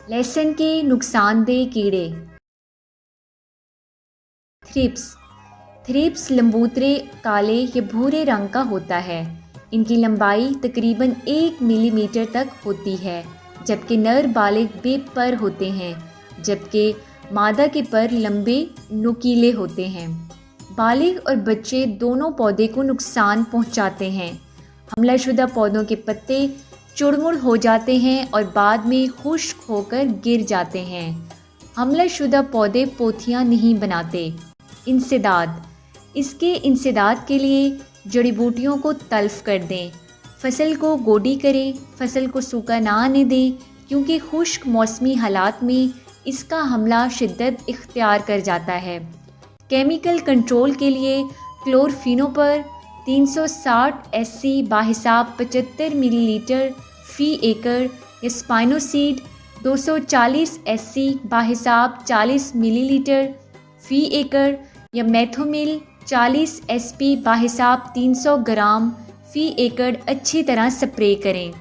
लहसुन के नुकसानदेह कीड़े। थ्रिप्स लंबूतरे काले या भूरे रंग का होता है। इनकी लंबाई तकरीबन 1 मिलीमीटर तक होती है, जबकि नर बालिग बेपर होते हैं, जबकि मादा के पर लंबे नुकीले होते हैं। बालिग और बच्चे दोनों पौधे को नुकसान पहुंचाते हैं। हमला शुदा पौधों के पत्ते चुड़मुड़ हो जाते हैं और बाद में खुश्क होकर गिर जाते हैं। हमला शुदा पौधे पोथियां नहीं बनाते। इंसदाद। इसके इंसदाद के लिए जड़ी बूटियों को तल्फ कर दें। फसल को गोडी करें, फसल को सूखा ना आने दें, क्योंकि खुश्क मौसमी हालात में इसका हमला शिद्दत इख्तियार कर जाता है। केमिकल कंट्रोल के लिए क्लोरफिनोपर 360 SC बाहिसाब 75 मिलीलीटर फ़ी एकड़ या स्पाइनोसीड 240 SC बाहिसाब 40 मिलीलीटर फ़ी एकड़ या मेथोमिल 40 SP बाहिसाब 300 ग्राम फ़ी एकड़ अच्छी तरह स्प्रे करें।